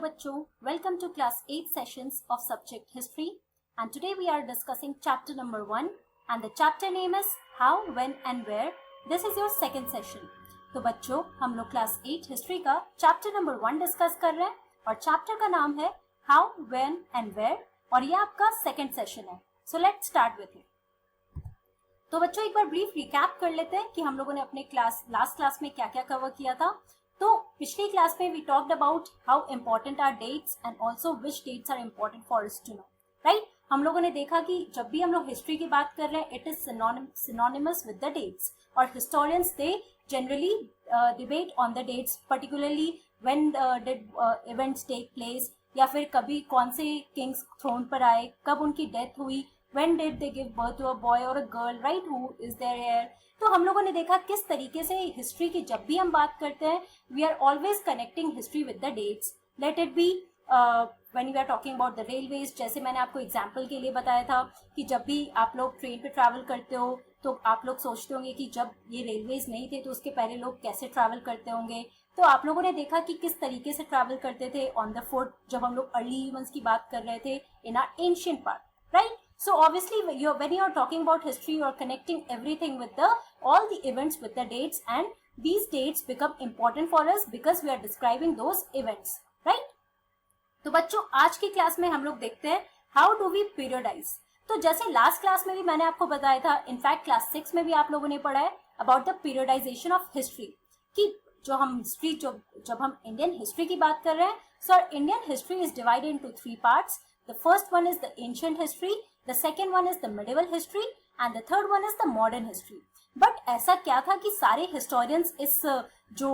बच्चों, welcome to class 8 sessions of subject history and today we are discussing chapter number 1 and the chapter name is how, when and where. This is your second session. तो बच्चों, हम लोग class 8 history का chapter number 1 discuss कर रहे हैं और chapter का नाम है how, when and where और ये आपका second session है. So let's start with it. तो बच्चों एक बार ब्रीफ रिकैप कर लेते हैं कि हम लोगों ने अपने लास्ट क्लास में क्या क्या कवर किया था. तो पिछली क्लास में we talked about how important are dates and also which dates are important for us to know, right. हम लोगों ने देखा कि जब भी हम लोग हिस्ट्री की बात कर रहे हैं it is synonymous with the dates और historians they generally debate on the dates, particularly when did events take place या फिर कभी कौन से किंग्स थ्रोन पर आए, कब उनकी डेथ हुई, when did they give birth to a boy or a girl, right, who is their heir. तो हम लोगों ने देखा किस तरीके से हिस्ट्री की जब भी हम बात करते हैं we are always connecting history with the dates. Let it be when you are talking about the railways, जैसे मैंने आपको एग्जांपल के लिए बताया था कि जब भी आप लोग ट्रेन पे ट्रैवल करते हो तो आप लोग सोचते होंगे कि जब ये रेलवेज नहीं थे तो उसके पहले लोग कैसे ट्रैवल करते होंगे. तो आप लोगों ने देखा कि किस तरीके से ट्रैवल करते थे ऑन द फुट जब हम लोग अर्ली ह्यूमंस की बात कर रहे थे in our ancient part, right? So obviously when you are talking about history you are connecting everything with all the events with the dates and these dates become important for us because we are describing those events, right? तो बच्चों आज की class में हम लोग देखते हैं how do we periodize. तो जैसे लास्ट क्लास में भी मैंने आपको बताया था, इनफैक्ट क्लास 6 में भी आप लोगों ने पढ़ा है about the periodization of history कि जो हम हिस्ट्री जब हम इंडियन हिस्ट्री की बात कर रहे हैं, so Indian history is divided into 3 parts. The first one is the ancient history, the second one is the medieval history and the third one is the modern history. But ऐसा क्या था कि सारे historians इस जो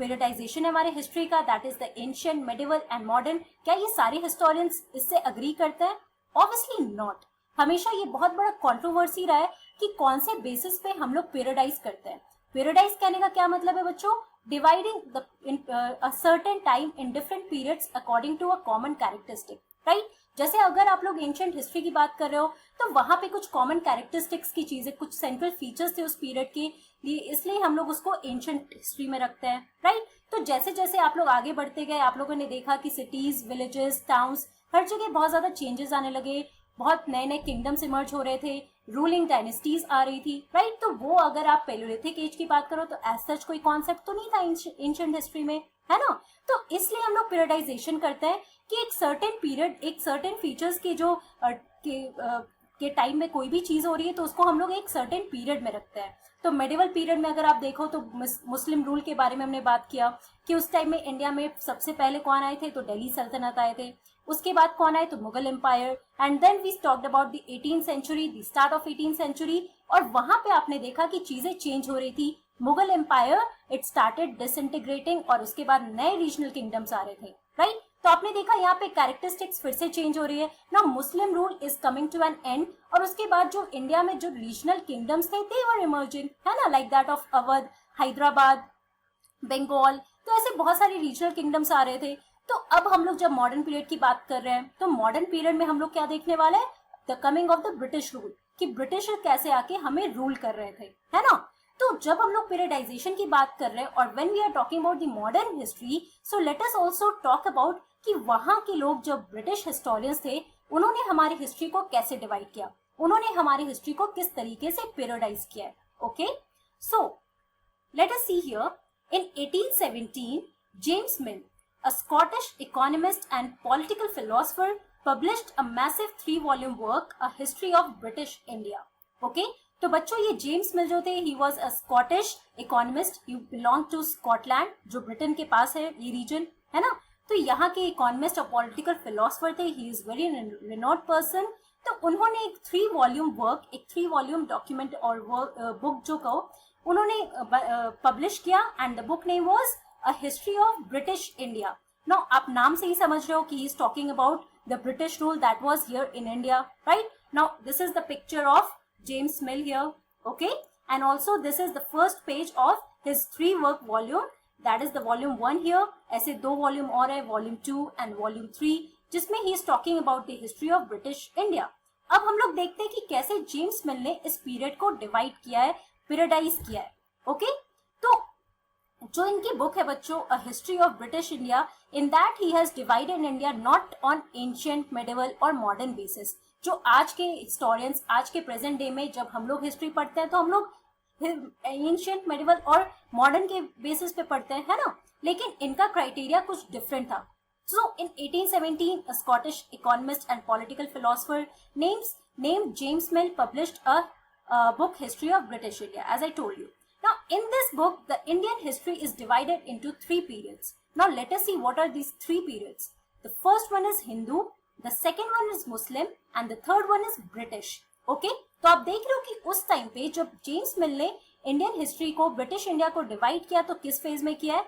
periodization है हमारे history का, that is the ancient, medieval and modern, क्या ये सारे historians इससे agree करते हैं? Obviously not. हमेशा ये बहुत बड़ा controversy रहा है कि कौन से basis पे हम लोग periodize करते हैं. Periodize कहने का क्या मतलब है बच्चों? Dividing a certain time in different periods according to a common characteristic, right? जैसे अगर आप लोग एंशिएंट हिस्ट्री की बात कर रहे हो तो वहां पे कुछ कॉमन कैरेक्टरिस्टिक्स की चीजें, कुछ सेंट्रल फीचर्स थे उस पीरियड के लिए, इसलिए हम लोग उसको एंशिएंट हिस्ट्री में रखते हैं, राइट. तो जैसे जैसे आप लोग आगे बढ़ते गए आप लोगों ने देखा कि सिटीज, विलेजेस, टाउन्स, हर जगह बहुत ज्यादा चेंजेस आने लगे, बहुत नए नए किंगडम्स इमर्ज हो रहे थे, रूलिंग डायनेस्टीज आ रही थी, राइट. तो वो अगर आप पेलोलिथिक एज की बात करो तो एज सच कोई कॉन्सेप्ट तो नहीं था एंशिएंट हिस्ट्री में, है ना. तो इसलिए हम लोग पीरियडाइजेशन करते हैं कि एक सर्टेन पीरियड, एक सर्टेन फीचर्स के जो के टाइम में कोई भी चीज हो रही है तो उसको हम लोग एक सर्टेन पीरियड में रखते हैं. तो मेडिवल पीरियड में अगर आप देखो तो मुस्लिम रूल के बारे में हमने बात किया कि उस टाइम में इंडिया में सबसे पहले कौन आए थे तो दिल्ली सल्तनत आए थे, उसके बाद कौन आए तो Mughal empire, and then we talked about the 18th century, the start of 18th century, और वहां पे आपने देखा कि चीजें चेंज हो रही थी. Mughal empire it started disintegrating और उसके बाद नए रीजनल किंगडम्स आ रहे थे, राइट. तो आपने देखा यहाँ पे कैरेक्टरिस्टिक्स फिर से चेंज हो रही है ना. Muslim rule is coming to an end और उसके बाद जो इंडिया में जो रीजनल किंगडम्स थे दे वर इमर्जिंग, है ना, like that of Awadh, Hyderabad, Bengal. तो ऐसे बहुत सारे रीजनल किंगडम्स आ रहे थे. तो अब हम लोग जब मॉडर्न पीरियड की बात कर रहे हैं तो मॉडर्न पीरियड में हम लोग क्या देखने वाले हैं, the coming of the British rule, कि ब्रिटिश कैसे आके हमें रूल कर रहे थे, है ना. तो जब हम लोग पीरियडाइजेशन की बात कर रहे हैं और when we are talking about the modern history, so let us also talk about कि वहां के लोग जो ब्रिटिश हिस्टोरियंस थे उन्होंने हमारी हिस्ट्री को कैसे डिवाइड किया, उन्होंने हमारी हिस्ट्री को किस तरीके से पीरियडाइज किया है. Okay, so let us see here in 1817 James mill, a Scottish economist and political philosopher, published a massive 3-volume work, A History of British India. Okay? तो बच्चों ये जेम्स मिल जो थे, he was a Scottish economist, he belonged to Scotland, जो Britain के पास है ये reason, है ना. तो यहाँ के इकोनॉमिस्ट और पॉलिटिकल फिलोसफर थे, he is very renowned person. तो उन्होंने एक 3-volume वर्क, एक 3-volume डॉक्यूमेंट और बुक जो कहो उन्होंने पब्लिश किया and the book name was A History of British India. Now आप नाम से ही समझ रहे हो कि he is talking about the British rule that was here in India, right? Now this is the picture of James Mill here, okay? And also this is the first page of his 3-work volume, that is the volume 1 here. ऐसे 2 volume और है, volume 2 and volume 3, जिसमें he is talking about the history of British India. अब हम लोग देखते हैं कि कैसे जेम्स मिल ने इस पीरियड को डिवाइड किया है, पीरियडाइज किया है, ओके? तो जो इनकी बुक है बच्चों, a history of British India, in that he has divided India not on ancient, medieval और मॉडर्न बेसिस। जो आज के हिस्टोरियंस आज के प्रेजेंट डे में जब हम लोग हिस्ट्री पढ़ते हैं तो हम लोग एंशियंट, मेडिवल और मॉडर्न के बेसिस पे पढ़ते हैं, है ना, लेकिन इनका क्राइटेरिया कुछ डिफरेंट था। So in 1817, a Scottish economist and political philosopher named James Mill published a book, History of British India, as I told you. Now, in this book, the Indian history is divided into 3 periods. Now, let us see what are these 3 periods. The first one is Hindu, the second one is Muslim, and the third one is British. Okay? तो आप देख रहे हो कि उस time पे जब James मिल ने इंडियन हिस्ट्री को, ब्रिटिश इंडिया को डिवाइड किया तो किस फेज में किया है?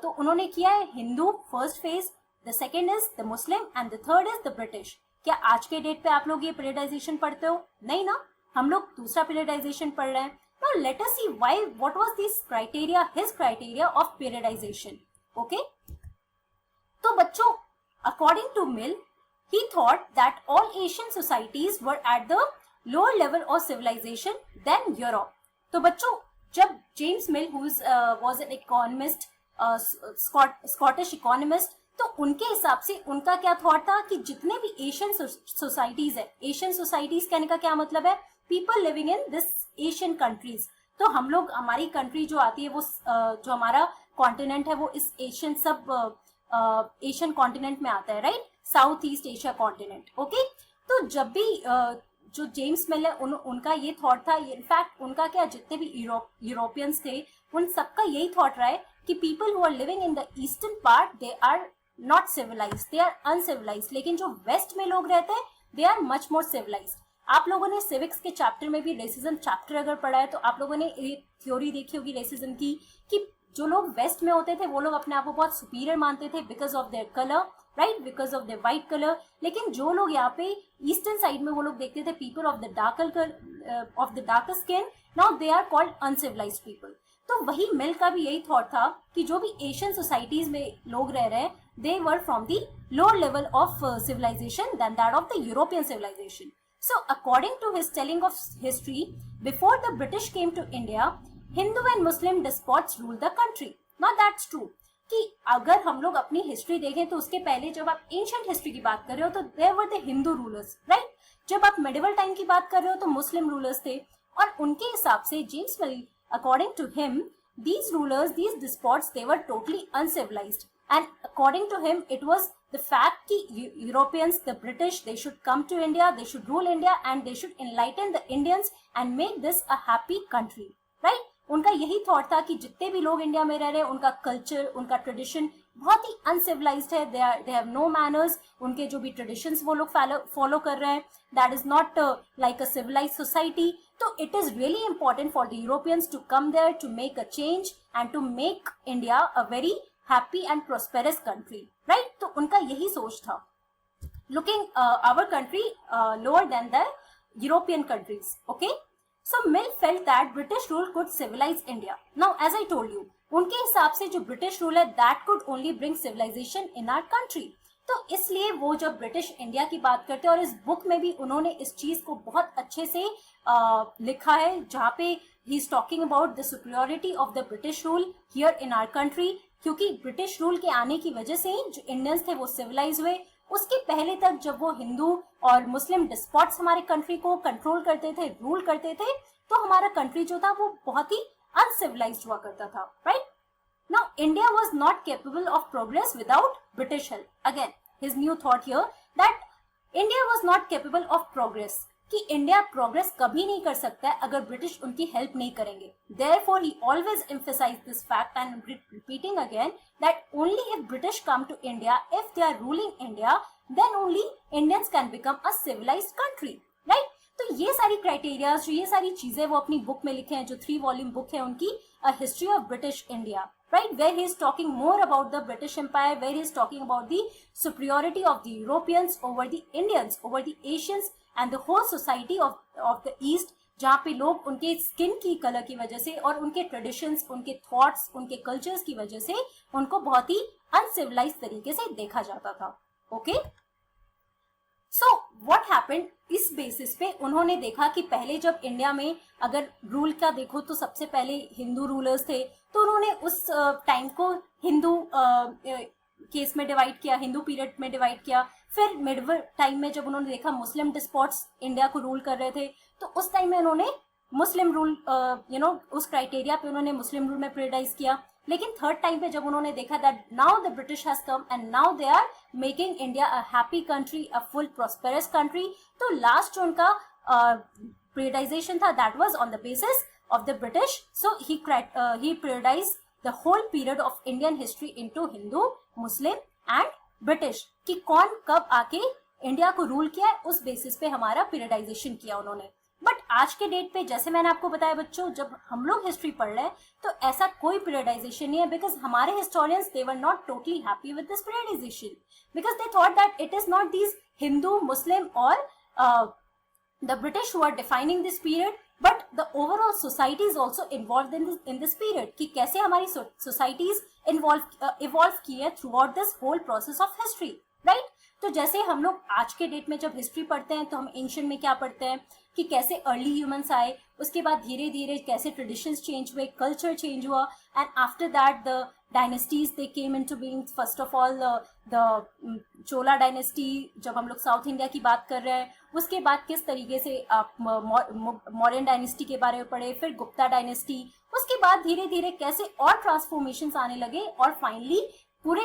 तो उन्होंने किया है Hindu first phase, the second is the Muslim and the third is the British. क्या आज के डेट पे आप लोग ये पीरियडाइजेशन पढ़ते हो? नहीं ना, हम लोग दूसरा पीरियडाइजेशन पढ़ रहे हैं। Now let us see why, what was this criteria, his criteria of periodization. Okay, तो बच्चों according to Mill, he thought that all Asian societies were at the lower level of civilization than Europe. तो बच्चों जब James mill who was an economist, Scottish economist, तो उनके हिसाब से उनका क्या थॉट था कि जितने भी एशियन सोसाइटीज है, एशियन सोसाइटीज कहने का क्या मतलब है? People living in this Asian countries. तो हम लोग, हमारी कंट्री जो आती है वो जो हमारा कॉन्टिनेंट है वो इस एशियन एशियन कॉन्टिनेंट में आता है, right, south east Asia continent. Okay, तो जब भी जो जेम्स मिल है उनका ये थॉट था, इनफैक्ट उनका क्या, जितने भी यूरोपियंस थे उन सबका यही थॉट रहा है कि people who are living in the eastern part they are not civilized, they are uncivilized, लेकिन जो वेस्ट में लोग रहते हैं they are much more civilized. आप लोगों ने सिविक्स के चैप्टर में भी रेसिज्म चैप्टर अगर पढ़ा है तो आप लोगों ने एक थ्योरी देखी होगी रेसिज्म की, कि जो लोग वेस्ट में होते थे वो लोग अपने आप को बहुत सुपीरियर मानते थे because of their colour, right, because of their white colour, लेकिन जो लोग यहाँ पे ईस्टर्न साइड में वो लोग देखते थे people of the darker skin, now they are called uncivilized people. तो वही मिल का भी यही थॉट था कि जो भी एशियन सोसाइटीज में लोग रह रहे हैं they were from the lower level of civilization than that of the European civilization. So according to his telling of history, before the British came to India, Hindu and Muslim despots ruled the country. Now that's true. कि अगर हम लोग अपनी history देखें तो उसके पहले जब आप एंशिएंट हिस्ट्री की बात कर रहे हो तो there were the Hindu rulers, right. जब आप मेडिवल टाइम की बात कर रहे हो तो मुस्लिम रूलर्स थे, और उनके हिसाब से James mill, according to him, these rulers, these despots, they were totally uncivilized. And according to him, it was the fact कि Europeans, the British, they should come to India, they should rule India, and they should enlighten the Indians and make this a happy country, right? उनका यही thought था कि जितने भी लोग India में रह रहे हैं उनका कल्चर, उनका ट्रेडिशन बहुत ही अनसिविलाइज्ड है, दे हैव नो मैनर्स, उनके जो भी ट्रेडिशंस वो लोग फॉलो कर रहे हैं, that is not like a civilized society. तो it is really important for the Europeans to come there to make a change and to make India a very happy and prosperous country, right. तो उनका यही सोच था, looking our country lower than the European countries. Okay, so Mill felt that British rule could civilize India. Now as I told you, उनके हिसाब से जो British rule है that could only bring civilization in our country. तो इसलिए वो जब British India की बात करते हैं, और इस बुक में भी उन्होंने इस चीज को बहुत अच्छे से लिखा है, जहाँ पे he is talking about the superiority of the British rule here in our country, क्योंकि ब्रिटिश रूल के आने की वजह से जो इंडियंस थे वो सिविलाइज हुए। उसके पहले तक जब वो हिंदू और मुस्लिम डिस्पॉट्स हमारे कंट्री को कंट्रोल करते थे, रूल करते थे, तो हमारा कंट्री जो था वो बहुत ही अनसिविलाइज्ड हुआ करता था, right. Now India was not capable of progress without British help. Again his new thought here that India was not capable of progress, कि इंडिया प्रोग्रेस कभी नहीं कर सकता है अगर ब्रिटिश उनकी हेल्प नहीं करेंगे। Therefore, he always emphasized this fact, and repeating again that only if British come to India, if they are ruling India, then only Indians can become a civilized country, right? तो ये सारी criteria, जो ये सारी चीजें वो अपनी book में लिखे हैं, जो 3 वॉल्यूम बुक है उनकी, A History of British India, right? Where he is talking more about the British Empire, where he is talking about the superiority of the Europeans over the Indians, over the Asians, and the whole society of the East, जहाँ पे लोग उनके skin की colour की वजह से और उनके ट्रेडिशंस, उनके थॉट्स, उनके कल्चर्स की वजह से उनको बहुत ही अनसिविलाइज्ड तरीके से देखा जाता था। ओके, सो व्हाट हैपेंड, इस बेसिस पे उन्होंने देखा कि पहले जब इंडिया में अगर रूल का देखो तो सबसे पहले हिंदू रूलर्स थे, तो उन्होंने उस टाइम को हिंदू केस में डिवाइड किया, हिंदू पीरियड में डिवाइड किया। फिर मिडवल टाइम में जब उन्होंने देखा मुस्लिम डिस्पोट्स इंडिया को रूल कर रहे थे, तो उस टाइम में उन्होंने मुस्लिम रूल उस क्राइटेरिया पे उन्होंने मुस्लिम रूल में प्रियोरिटाइज किया। लेकिन थर्ड टाइम पे जब उन्होंने देखा that now the British has come and now they are making India a happy country, a full prosperous country, तो लास्ट जो उनका प्रियोरिटाइजेशन था that was on the basis of the British. So he prioritize the whole period of Indian history into Hindu, Muslim and British, कि कौन कब आके India को rule किया है, उस बेसिस पे हमारा पीरियडाइजेशन किया उन्होंने। बट आज के डेट पे जैसे मैंने आपको बताया बच्चों, जब हम लोग हिस्ट्री पढ़ रहे हैं तो ऐसा कोई पीरियडाइजेशन नहीं है, बिकॉज हमारे historians they were not totally happy with this periodization, because they thought that it is not these Hindu, Muslim और the British who are defining this period, but the overall society is also involved in this period, कि कैसे हमारी societies evolve की है throughout this whole process of history, right? तो जैसे हम लोग आज के डेट में जब हिस्ट्री पढ़ते हैं तो हम एंशियंट में क्या पढ़ते हैं कि कैसे अर्ली ह्यूमंस आए, उसके बाद धीरे धीरे कैसे ट्रेडिशंस चेंज हुए, कल्चर चेंज हुआ, and after that the dynasties they came into being. First of all the Chola dynasty, जब हम लोग साउथ इंडिया की बात कर रहे हैं, उसके बाद किस तरीके से आप मौर्यन डायनेस्टी के बारे में पढ़े, फिर गुप्ता डायनेस्टी, उसके बाद धीरे धीरे कैसे और ट्रांसफॉर्मेशंस आने लगे, और फाइनली पूरे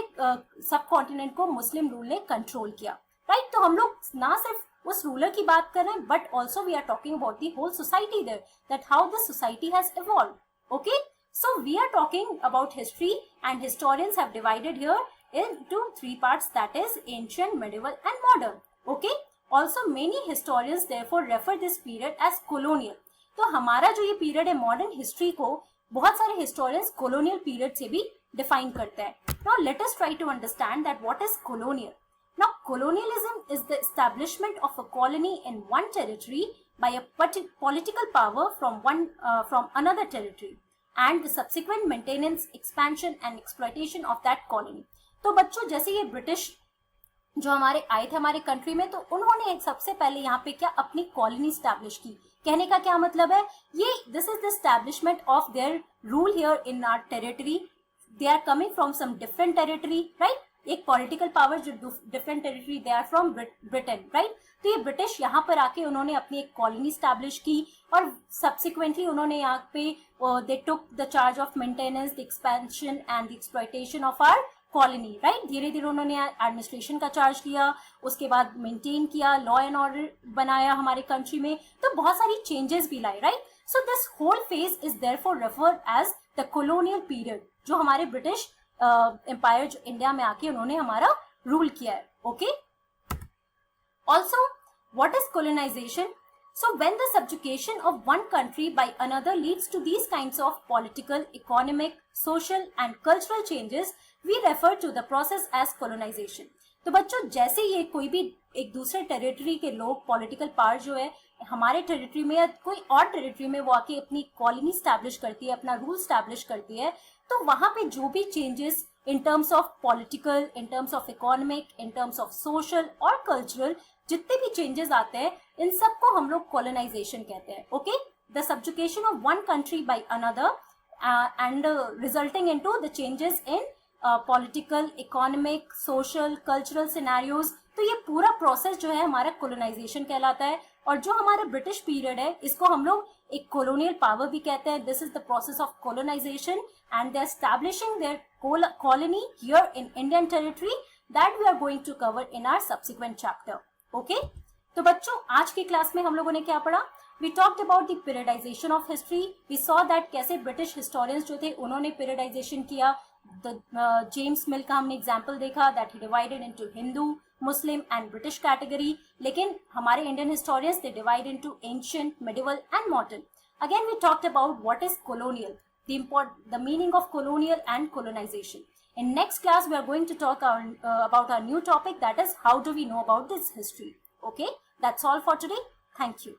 सब कॉन्टिनेंट को मुस्लिम रूल ने कंट्रोल किया, राइट? तो हम लोग ना सिर्फ उस रूलर की बात कर रहे हैं, but also we are talking about the whole society there, that how the society has evolve. Okay, so we are talking about history, and historians have divided here into three parts, that is ancient, medieval and modern. Okay, also many historians therefore refer this period as colonial. तो हमारा जो ये period है modern history को बहुत सारे historians colonial period से भी डिफाइन करते हैं। Now let us try to understand that what is colonial. Now colonialism is the establishment of a colony in one territory by a political power from another territory, and the subsequent maintenance, expansion and exploitation of that colony. तो बच्चों जैसे ये British जो हमारे आए थे हमारे country में, तो उन्होंने सबसे पहले यहाँ पे क्या अपनी कॉलोनी स्टैब्लिश की। कहने का क्या मतलब है, ये this is the establishment of their rule here in our territory. They are coming from some different territory, right? एक पॉलिटिकल पावर जो different territory, they are from Britain, right? तो ये ब्रिटिश यहाँ पर आके उन्होंने अपनी एक कॉलोनी स्टैब्लिश की, और सब्सिक्वेंटली उन्होंने यहाँ पे they took the charge of maintenance, the expansion and the exploitation of our colony, right? धीरे धीरे उन्होंने एडमिनिस्ट्रेशन का चार्ज लिया, उसके बाद मेंटेन किया, लॉ एंड ऑर्डर बनाया हमारे कंट्री में, तो बहुत सारी चेंजेस भी लाए, right? So this whole phase is therefore referred as the colonial period, जो हमारे ब्रिटिश एम्पायर जो इंडिया में आके उन्होंने हमारा रूल किया है। Okay, also what is colonization? So when the subjugation of one country by another leads to these kinds of political, economic, social and cultural changes, we refer to the process as colonization. तो बच्चों जैसे ये कोई भी एक दूसरे territory के लोग, पॉलिटिकल पावर जो है हमारे टेरिटरी में या कोई और टेरिटरी में वो आके अपनी कॉलोनी स्टैब्लिश करती है, अपना रूल स्टैब्लिश करती है, तो वहां पे जो भी changes in terms of political, in terms of economic, in terms of social और कल्चरल जितने भी चेंजेस आते हैं, इन सबको हम लोग कॉलोनाइजेशन कहते हैं। Okay, the subjugation of one country by another and resulting into the changes in political, economic, social, cultural scenarios, तो ये पूरा प्रोसेस जो है हमारा कॉलोनाइजेशन कहलाता है। और जो हमारा ब्रिटिश पीरियड है इसको हम लोग एक कॉलोनियल पावर भी कहते हैं। This is the process of colonization and they are establishing their colony here in Indian territory, that we are going to cover in our subsequent chapter. Okay, तो बच्चों आज की क्लास में हम लोगों ने क्या पढ़ा? We talked about the periodization of history. We saw that कैसे ब्रिटिश हिस्टोरियंस जो थे उन्होंने पीरियडाइजेशन किया। जेम्स मिल का हमने एग्जाम्पल देखा that he divided into Hindu, Muslim and British category. लेकिन हमारे Indian historians they divide into ancient, medieval and modern. Again we talked about what is colonial, the meaning of colonial and colonization. In next class, we are going to talk about our new topic, that is how do we know about this history. Okay, that's all for today. Thank you.